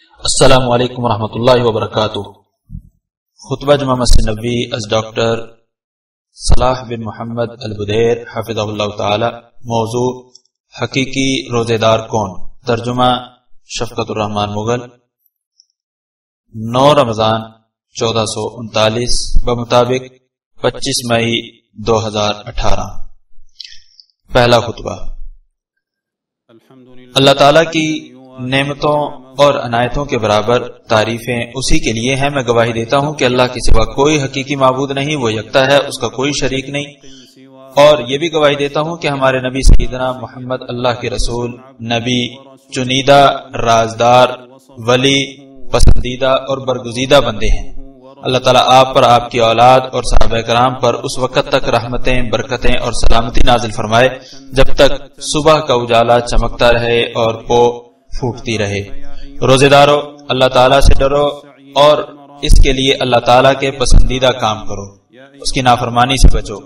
السلام علیکم ورحمۃ اللہ وبرکاتہ۔ خطبہ جمعہ مسجد نبوی از ڈاکٹر صلاح بن محمد البدیر حفظہ اللہ تعالی۔ موضوع حقیقی روزے دار کون؟ ترجمہ شفقت الرحمان مغل۔ 9 رمضان 1439 بمطابق 25 مئی 2018۔ پہلا خطبہ۔ اللہ تعالیٰ کی نعمتوں اور عنایتوں کے برابر تعریفیں اسی کے لیے ہیں۔ میں گواہی دیتا ہوں کہ اللہ کے سوا کوئی حقیقی معبود نہیں، وہ یکتا ہے، اس کا کوئی شریک نہیں۔ اور یہ بھی گواہی دیتا ہوں کہ ہمارے نبی سیدنا محمد اللہ کے رسول، نبی، چنیدہ، رازدار، ولی، پسندیدہ اور برگزیدہ بندے ہیں۔ اللہ تعالیٰ آپ پر، آپ کی اولاد اور صحابہ کرام پر اس وقت تک رحمتیں، برکتیں اور سلامتی نازل فرمائے جب تک صبح کا اجالا چمکتا رہے اور پو پھوٹتی رہے۔ روزے دارو، اللہ تعالیٰ سے ڈرو اور اس کے لیے اللہ تعالیٰ کے پسندیدہ کام کرو، اس کی نافرمانی سے بچو۔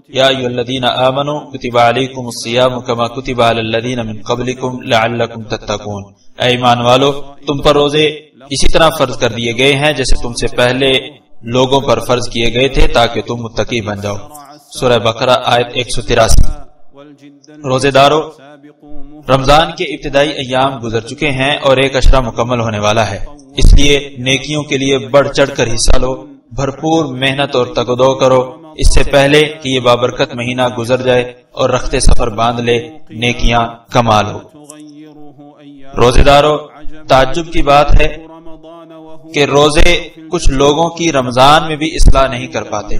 یا ایھا الذین آمنوا کتب علیکم الصیام کما کتب علی الذین من قبلکم لعلکم تتقون۔ اے ایمان والو، تم پر روزے اسی طرح فرض کر دیے گئے ہیں جیسے تم سے پہلے لوگوں پر فرض کیے گئے تھے تاکہ تم متقی بن جاؤ۔ سورہ بقرہ آیت 183۔ روزے دارو، رمضان کے ابتدائی ایام گزر چکے ہیں اور ایک عشرہ مکمل ہونے والا ہے، اس لیے نیکیوں کے لیے بڑھ چڑھ کر حصہ لو، بھرپور محنت اور تگدو کرو اس سے پہلے کہ یہ بابرکت مہینہ گزر جائے اور رخت سفر باندھ لے، نیکیاں کما لو۔ روزے دارو، تعجب کی بات ہے کہ روزے کچھ لوگوں کی رمضان میں بھی اصلاح نہیں کر پاتے،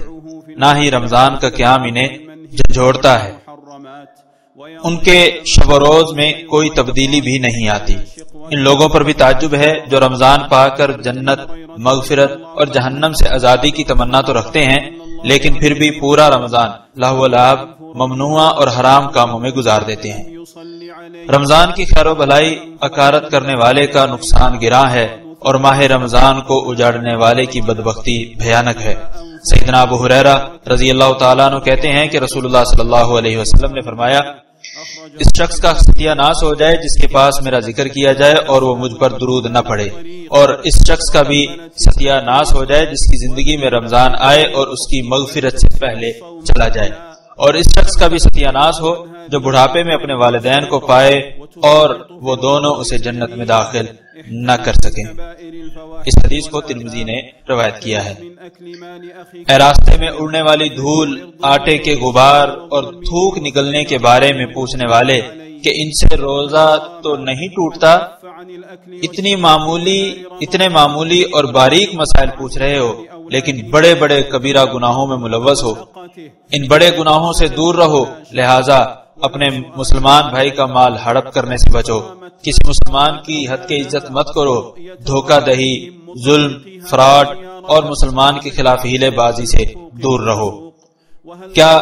نہ ہی رمضان کا قیام انہیں جھنجھوڑتا ہے، ان کے شب و روز میں کوئی تبدیلی بھی نہیں آتی۔ ان لوگوں پر بھی تعجب ہے جو رمضان پا کر جنت، مغفرت اور جہنم سے آزادی کی تمنا تو رکھتے ہیں لیکن پھر بھی پورا رمضان لہو و لعب، ممنوع اور حرام کاموں میں گزار دیتے ہیں۔ رمضان کی خیر و بھلائی اکارت کرنے والے کا نقصان گراں ہے اور ماہ رمضان کو اجاڑنے والے کی بدبختی بھیانک ہے۔ سیدنا ابو ہریرہ رضی اللہ تعالیٰ عنہ کہتے ہیں کہ رسول اللہ صلی اللہ علیہ وسلم نے فرمایا، اس شخص کا ستیہ ناس ہو جائے جس کے پاس میرا ذکر کیا جائے اور وہ مجھ پر درود نہ پڑھے، اور اس شخص کا بھی ستیہ ناس ہو جائے جس کی زندگی میں رمضان آئے اور اس کی مغفرت سے پہلے چلا جائے، اور اس شخص کا بھی ستیہ ناس ہو جو بڑھاپے میں اپنے والدین کو پائے اور وہ دونوں اسے جنت میں داخل نہ کر سکیں۔ اس حدیث کو ترمذی نے روایت کیا ہے۔ اے راستے میں اڑنے والی دھول، آٹے کے غبار اور تھوک نکلنے کے بارے میں پوچھنے والے کہ ان سے روزہ تو نہیں ٹوٹتا، اتنے معمولی اور باریک مسائل پوچھ رہے ہو لیکن بڑے بڑے کبیرہ گناہوں میں ملوث ہو، ان بڑے گناہوں سے دور رہو، لہذا اپنے مسلمان بھائی کا مال ہڑپ کرنے سے بچو، کسی مسلمان کی حد کی عزت مت کرو، دھوکہ دہی، ظلم، فراڈ اور مسلمان کے خلاف ہیلے بازی سے دور رہو۔ کیا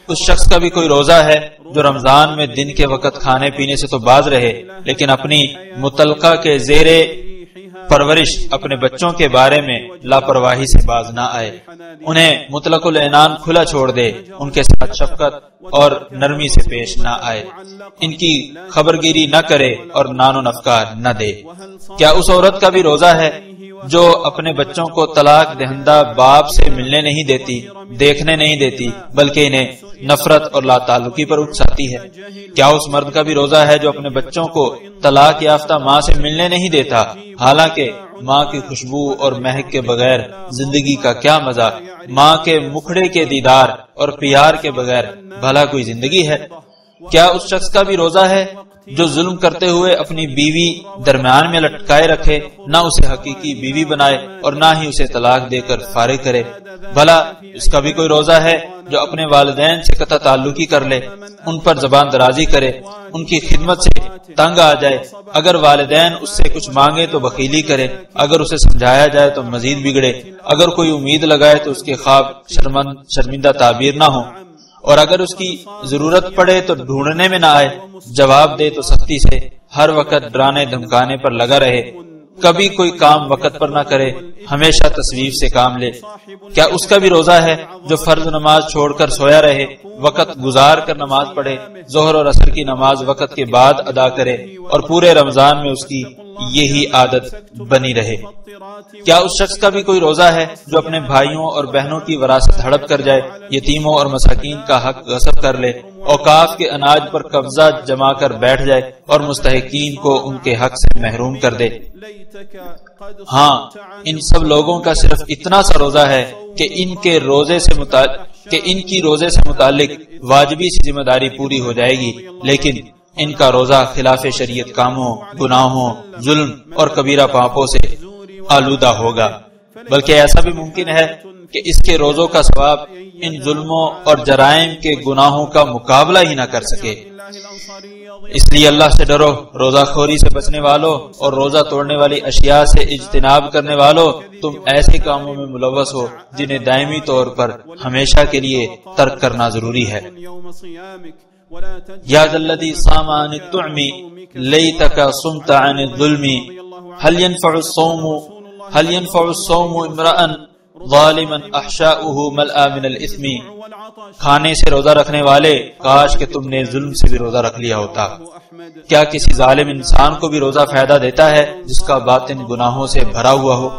اس شخص کا بھی کوئی روزہ ہے جو رمضان میں دن کے وقت کھانے پینے سے تو باز رہے لیکن اپنی متعلقہ کے زیر پرورش اپنے بچوں کے بارے میں لاپرواہی سے باز نہ آئے، انہیں مطلق العنان کھلا چھوڑ دے، ان کے ساتھ شفقت اور نرمی سے پیش نہ آئے، ان کی خبرگیری نہ کرے اور نان و نفقہ نہ دے؟ کیا اس عورت کا بھی روزہ ہے جو اپنے بچوں کو طلاق دہندہ باپ سے ملنے نہیں دیتی، دیکھنے نہیں دیتی، بلکہ انہیں نفرت اور لا تعلقی پر اکساتی ہے؟ کیا اس مرد کا بھی روزہ ہے جو اپنے بچوں کو طلاق یافتہ ماں سے ملنے نہیں دیتا، حالانکہ ماں کی خوشبو اور مہک کے بغیر زندگی کا کیا مزہ، ماں کے مکھڑے کے دیدار اور پیار کے بغیر بھلا کوئی زندگی ہے؟ کیا اس شخص کا بھی روزہ ہے جو ظلم کرتے ہوئے اپنی بیوی درمیان میں لٹکائے رکھے، نہ اسے حقیقی بیوی بنائے اور نہ ہی اسے طلاق دے کر فارغ کرے؟ بھلا اس کا بھی کوئی روزہ ہے جو اپنے والدین سے قطع تعلقی کر لے، ان پر زبان درازی کرے، ان کی خدمت سے تنگ آ جائے، اگر والدین اس سے کچھ مانگے تو بخیلی کرے، اگر اسے سمجھایا جائے تو مزید بگڑے، اگر کوئی امید لگائے تو اس کے خواب شرمندہ تعبیر نہ ہو، اور اگر اس کی ضرورت پڑے تو ڈھونڈنے میں نہ آئے، جواب دے تو سختی سے، ہر وقت ڈرانے دھمکانے پر لگا رہے، کبھی کوئی کام وقت پر نہ کرے، ہمیشہ تصویف سے کام لے؟ کیا اس کا بھی روزہ ہے جو فرض نماز چھوڑ کر سویا رہے، وقت گزار کر نماز پڑھے، ظہر اور عصر کی نماز وقت کے بعد ادا کرے اور پورے رمضان میں اس کی یہی عادت بنی رہے۔ کیا اس شخص کا بھی کوئی روزہ ہے جو اپنے بھائیوں اور بہنوں کی وراثت ہڑپ کر جائے، یتیموں اور مساکین کا حق غصب کر لے، اوقاف کے اناج پر قبضہ جما کر بیٹھ جائے اور مستحقین کو ان کے حق سے محروم کر دے؟ ہاں، ان سب لوگوں کا صرف اتنا سا روزہ ہے کہ ان کی روزے سے متعلق واجبی سی ذمہ داری پوری ہو جائے گی، لیکن ان کا روزہ خلاف شریعت کاموں، گناہوں، ظلم اور کبیرہ پاپوں سے آلودہ ہوگا۔ بلکہ ایسا بھی ممکن ہے کہ اس کے روزوں کا ثواب ان ظلموں اور جرائم کے گناہوں کا مقابلہ ہی نہ کر سکے۔ اس لیے اللہ سے ڈرو، روزہ خوری سے بچنے والوں اور روزہ توڑنے والی اشیاء سے اجتناب کرنے والوں، تم ایسے کاموں میں ملوث ہو جنہیں دائمی طور پر ہمیشہ کے لیے ترک کرنا ضروری ہے۔ یا ذلذی صام عن الطعم لیتک صمت عن الظلم هل ينفع الصوم امرأ ظالما احشاؤه ملأ من الاثم۔ کھانے سے روزہ رکھنے والے، کاش کہ تم نے ظلم سے بھی روزہ رکھ لیا ہوتا۔ کیا کسی ظالم انسان کو بھی روزہ فائدہ دیتا ہے جس کا باطن گناہوں سے بھرا ہوا ہو؟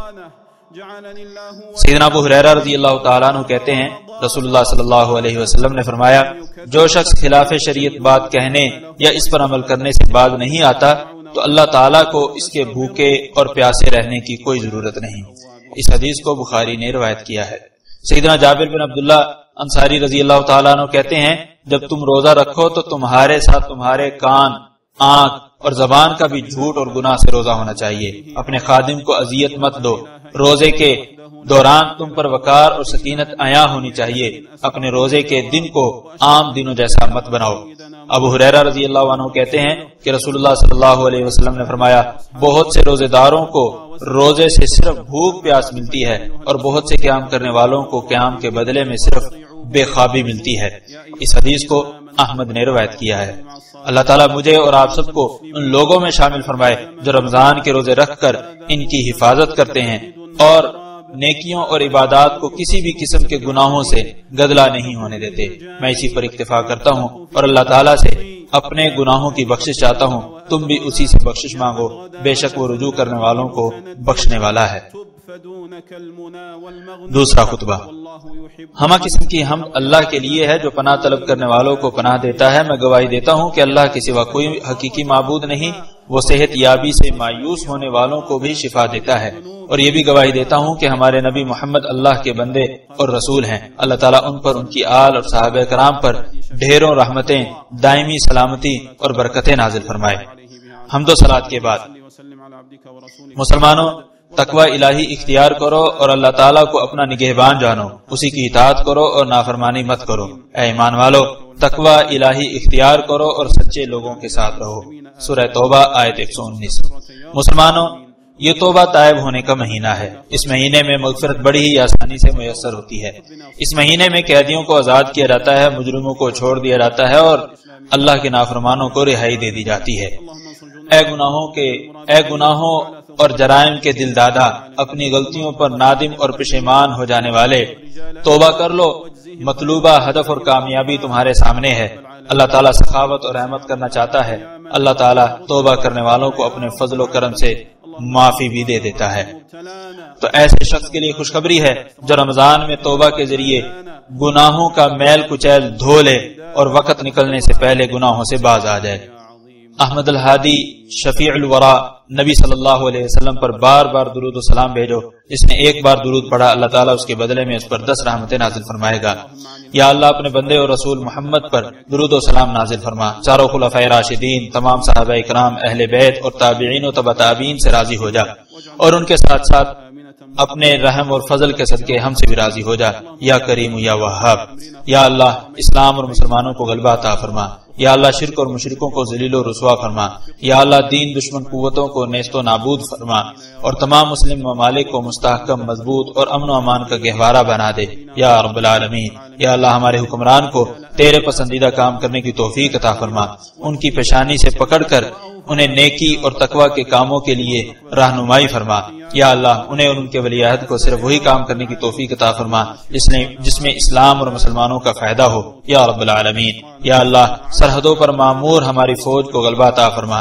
سیدنا ابو ہریرہ رضی اللہ تعالیٰ عنہ کہتے ہیں، رسول اللہ صلی اللہ علیہ وسلم نے فرمایا، جو شخص خلاف شریعت بات کہنے یا اس پر عمل کرنے سے باز نہیں آتا تو اللہ تعالیٰ کو اس کے بھوکے اور پیاسے رہنے کی کوئی ضرورت نہیں۔ اس حدیث کو بخاری نے روایت کیا ہے۔ سیدنا جابر بن عبداللہ انصاری رضی اللہ تعالیٰ عنہ کہتے ہیں، جب تم روزہ رکھو تو تمہارے ساتھ تمہارے کان، آنکھ اور زبان کا بھی جھوٹ اور گناہ سے روزہ ہونا چاہیے۔ اپنے خادم کو اذیت مت دو۔ روزے کے دوران تم پر وقار اور سکینت عیاں ہونی چاہیے۔ اپنے روزے کے دن کو عام دنوں جیسا مت بناؤ۔ ابو ہریرہ رضی اللہ عنہ کہتے ہیں کہ رسول اللہ صلی اللہ علیہ وسلم نے فرمایا، بہت سے روزے داروں کو روزے سے صرف بھوک پیاس ملتی ہے اور بہت سے قیام کرنے والوں کو قیام کے بدلے میں صرف بے خوابی ملتی ہے۔ اس حدیث کو احمد نے روایت کیا ہے۔ اللہ تعالیٰ مجھے اور آپ سب کو ان لوگوں میں شامل فرمائے جو رمضان کے روزے رکھ کر ان کی حفاظت کرتے ہیں اور نیکیوں اور عبادات کو کسی بھی قسم کے گناہوں سے گدلا نہیں ہونے دیتے۔ میں اسی پر اکتفا کرتا ہوں اور اللہ تعالیٰ سے اپنے گناہوں کی بخشش چاہتا ہوں، تم بھی اسی سے بخشش مانگو، بے شک وہ رجوع کرنے والوں کو بخشنے والا ہے۔ دوسرا خطبہ۔ ہمہ قسم کی حمد اللہ کے لیے ہے جو پناہ طلب کرنے والوں کو پناہ دیتا ہے۔ میں گواہی دیتا ہوں کہ اللہ کے سوا کوئی حقیقی معبود نہیں، وہ صحت یابی سے مایوس ہونے والوں کو بھی شفا دیتا ہے، اور یہ بھی گواہی دیتا ہوں کہ ہمارے نبی محمد اللہ کے بندے اور رسول ہیں۔ اللہ تعالیٰ ان پر، ان کی آل اور صحابہ کرام پر ڈھیروں رحمتیں، دائمی سلامتی اور برکتیں نازل فرمائے۔ حمد و صلات کے بعد مسلمانوں، تقوی الہی اختیار کرو اور اللہ تعالیٰ کو اپنا نگہبان جانو، اسی کی اطاعت کرو اور نافرمانی مت کرو۔ اے ایمان والو، تقوی الہی اختیار کرو اور سچے لوگوں کے ساتھ رہو۔ سورہ توبہ آیت 119۔ مسلمانوں، یہ توبہ تائب ہونے کا مہینہ ہے۔ اس مہینے میں مغفرت بڑی ہی آسانی سے میسر ہوتی ہے۔ اس مہینے میں قیدیوں کو آزاد کیا جاتا ہے، مجرموں کو چھوڑ دیا جاتا ہے اور اللہ کے نافرمانوں کو رہائی دے دی جاتی ہے۔ اے گناہوں اور جرائم کے دل دادا، اپنی غلطیوں پر نادم اور پشیمان ہو جانے والے، توبہ کر لو۔ مطلوبہ ہدف اور کامیابی تمہارے سامنے ہے۔ اللہ تعالیٰ سخاوت اور رحمت کرنا چاہتا ہے۔ اللہ تعالیٰ توبہ کرنے والوں کو اپنے فضل و کرم سے معافی بھی دے دیتا ہے۔ تو ایسے شخص کے لیے خوشخبری ہے جو رمضان میں توبہ کے ذریعے گناہوں کا میل کچیل دھو لے اور وقت نکلنے سے پہلے گناہوں سے باز آ جائے۔ احمد الہادی شفیع الورا نبی صلی اللہ علیہ وسلم پر بار بار درود و سلام بھیجو۔ جس نے ایک بار درود پڑھا، اللہ تعالیٰ اس کے بدلے میں اس پر 10 رحمتیں نازل فرمائے گا۔ یا اللہ اپنے بندے اور رسول محمد پر درود و سلام نازل فرما۔ چاروں خلفائے راشدین، تمام صحابہ کرام، اہل بیت اور تابعین و تبع تابعین سے راضی ہو جا، اور ان کے ساتھ ساتھ اپنے رحم اور فضل کے صدقے ہم سے بھی راضی ہو جا، یا کریم یا وہاب۔ یا اللہ اسلام اور مسلمانوں کو غلبہ عطا فرما۔ یا اللہ شرک اور مشرکوں کو ذلیل و رسوا فرما۔ یا اللہ دین دشمن قوتوں کو نیست و نابود فرما، اور تمام مسلم ممالک کو مستحکم، مضبوط اور امن و امان کا گہوارہ بنا دے یا رب العالمین۔ یا اللہ ہمارے حکمران کو تیرے پسندیدہ کام کرنے کی توفیق عطا فرما، ان کی پیشانی سے پکڑ کر انہیں نیکی اور تقوی کے کاموں کے لیے رہنمائی فرما۔ یا اللہ انہیں اور ان کے ولی عہد کو صرف وہی کام کرنے کی توفیق عطا فرما جس میں اسلام اور مسلمانوں کا فائدہ ہو یا رب العالمین۔ یا اللہ سرحدوں پر معمور ہماری فوج کو غلبہ عطا فرما۔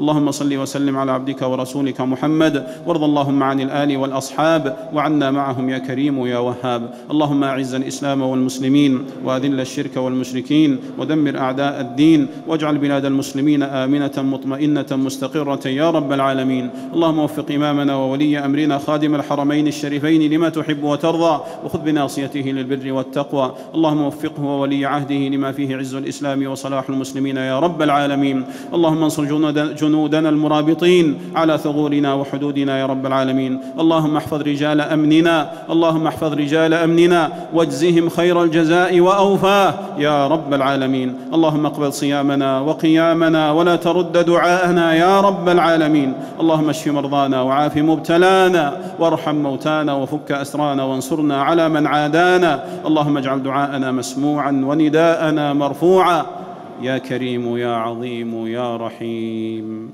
اللهم صل وسلم على عبدك ورسولك محمد، وارض اللهم عن الآل والأصحاب وعنا معهم يا كريم يا وهاب. اللهم أعز الإسلام والمسلمين وأذل الشرك والمشركين ودمر أعداء الدين، واجعل بلاد المسلمين آمنة مطمئنة مستقرة يا رب العالمين. اللهم وفق إمامنا وولي أمرنا خادم الحرمين الشريفين لما تحب وترضى، وخذ بناصيته للبر والتقوى. اللهم وفقه وولي عهده لما فيه عز الإسلام وصلاح المسلمين يا رب العالمين. اللهم انصر جنودنا المرابطين على ثغورنا وحدودنا يا رب العالمين. اللهم احفظ رجال أمننا، اللهم احفظ رجال أمننا واجزهم خير الجزاء وأوفاه يا رب العالمين. اللهم اقبل صيامنا وقيامنا ولا ترد دعاءنا يا رب العالمين. اللهم اشف مرضانا وعاف مبتلانا وارحم موتانا وفك أسرانا وانصرنا على من عادانا. اللهم اجعل دعاءنا مسموعا ونداءنا مرفوعا يا كريم يا عظيم يا رحيم.